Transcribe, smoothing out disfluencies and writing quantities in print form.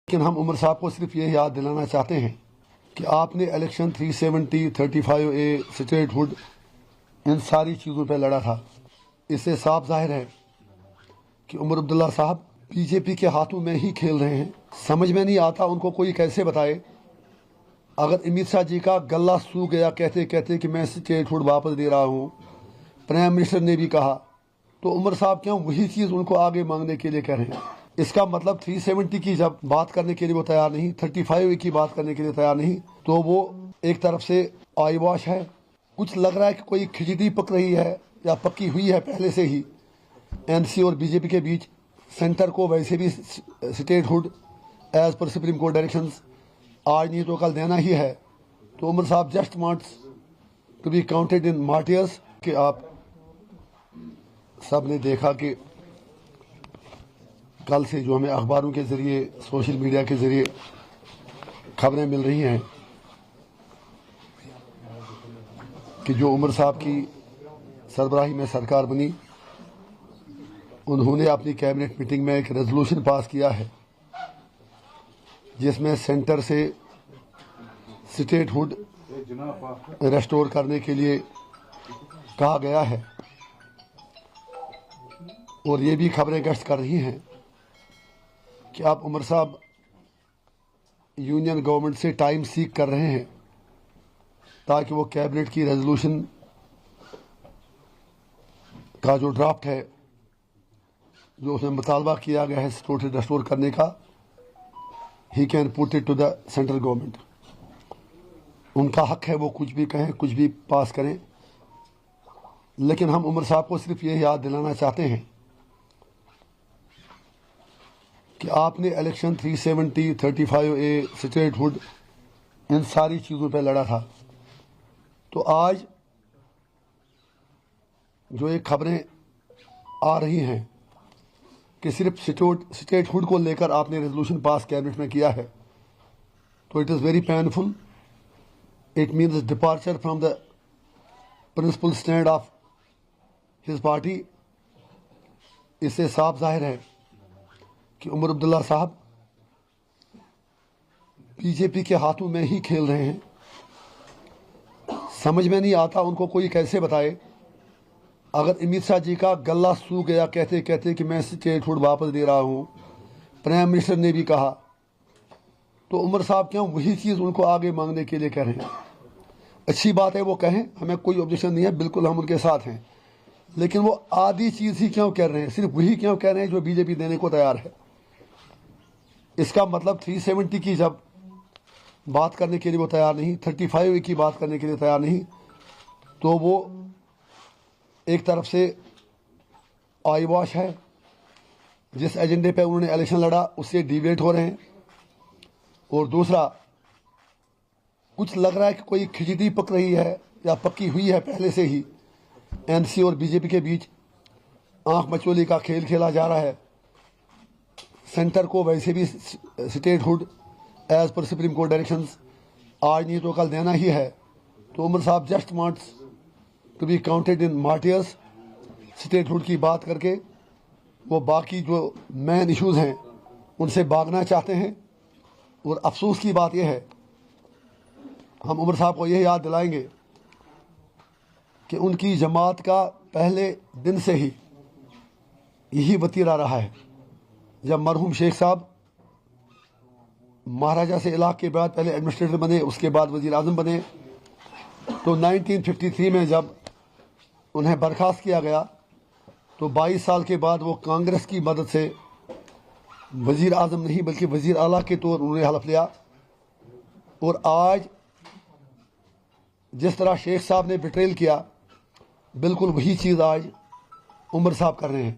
लेकिन हम उमर साहब को सिर्फ ये याद दिलाना चाहते हैं कि आपने इलेक्शन 370, 35A, स्टेटहुड, इन सारी चीज़ों पर लड़ा था। इससे साफ जाहिर है कि उमर अब्दुल्ला साहब बीजेपी के हाथों में ही खेल रहे हैं। समझ में नहीं आता उनको कोई कैसे बताए। अगर अमित शाह जी का गला सूख गया कहते कहते कि मैं स्टेटहुड वापस दे रहा हूँ, प्राइम मिनिस्टर ने भी कहा, तो उमर साहब क्यों वही चीज़ उनको आगे मांगने के लिए कह रहे हैं? इसका मतलब 370 की जब बात करने के लिए वो तैयार नहीं, 35A की बात करने के लिए तैयार नहीं, तो वो एक तरफ से आई वॉश है। कुछ लग रहा है कि कोई खिचड़ी पक रही है या पक्की हुई है पहले से ही एनसी और बीजेपी के बीच। सेंटर को वैसे भी statehood as per supreme court directions आज नहीं तो कल देना ही है। तो Omar sahab just wants to be counted in martyrs. कि आप सब ने देखा कि कल से जो हमें अखबारों के ज़रिए, सोशल मीडिया के ज़रिए खबरें मिल रही हैं कि जो उमर साहब की सरबराही में सरकार बनी, उन्होंने अपनी कैबिनेट मीटिंग में एक रेजोल्यूशन पास किया है जिसमें सेंटर से स्टेटहुड रेस्टोर करने के लिए कहा गया है। और ये भी खबरें गश्त कर रही हैं कि आप उमर साहब यूनियन गवर्नमेंट से टाइम सीक कर रहे हैं ताकि वो कैबिनेट की रेजोल्यूशन का जो ड्राफ्ट है, जो उसमें मुतालबा किया गया है स्टेटहुड रेस्टोर करने का, he can put it to the central government. उनका हक है, वो कुछ भी कहें, कुछ भी पास करें। लेकिन हम उमर साहब को सिर्फ ये याद दिलाना चाहते हैं कि आपने इलेक्शन 370, 35A, स्टेटहुड, इन सारी चीज़ों पर लड़ा था। तो आज जो ये खबरें आ रही हैं कि सिर्फ स्टेटहुड को लेकर आपने रेजोल्यूशन पास कैबिनेट में किया है, तो it is very painful. It means departure from the principle stand of his party. इससे साफ जाहिर है कि उमर अब्दुल्ला साहब बीजेपी के हाथों में ही खेल रहे हैं। समझ में नहीं आता उनको कोई कैसे बताए। अगर अमित शाह जी का गला सूख गया कहते कहते कि मैं स्टेटहुड वापस दे रहा हूँ, प्राइम मिनिस्टर ने भी कहा, तो उमर साहब क्यों वही चीज़ उनको आगे मांगने के लिए कह रहे हैं? अच्छी बात है, वो कहें, हमें कोई ऑब्जेक्शन नहीं है, बिल्कुल हम उनके साथ हैं। लेकिन वो आधी चीज़ ही क्यों कह रहे हैं? सिर्फ वही क्यों कह रहे हैं जो बीजेपी देने को तैयार है? इसका मतलब 370 की जब बात करने के लिए वो तैयार नहीं, 35A की बात करने के लिए तैयार नहीं, तो वो एक तरफ से आई वॉश है। जिस एजेंडे पे उन्होंने इलेक्शन लड़ा उससे डिवेट हो रहे हैं। और दूसरा, कुछ लग रहा है कि कोई खिचड़ी पक रही है या पक्की हुई है पहले से ही एनसी और बीजेपी के बीच। आंख मचोली का खेल खेला जा रहा है। सेंटर को वैसे भी statehood as per supreme court directions आज नहीं तो कल देना ही है। तो Omar sahab just wants to be counted in martyrs. Statehood की बात करके वो बाकी जो मेन इश्यूज हैं उनसे भागना चाहते हैं। और अफसोस की बात यह है, हम उमर साहब को यह याद दिलाएंगे कि उनकी जमात का पहले दिन से ही यही वतीरा रहा है। जब मरहूम शेख साहब महाराजा से इलाक़ के बाद पहले एडमिनिस्ट्रेटर बने, उसके बाद वज़ीर आज़म बने, तो 1953 में जब उन्हें बर्खास्त किया गया तो 22 साल के बाद वो कांग्रेस की मदद से वज़ीर आज़म नहीं बल्कि वज़ीर आला के तौर उन्होंने हलफ लिया। और आज जिस तरह शेख साहब ने बिट्रेल किया, बिल्कुल वही चीज़ आज उमर साहब कर रहे हैं।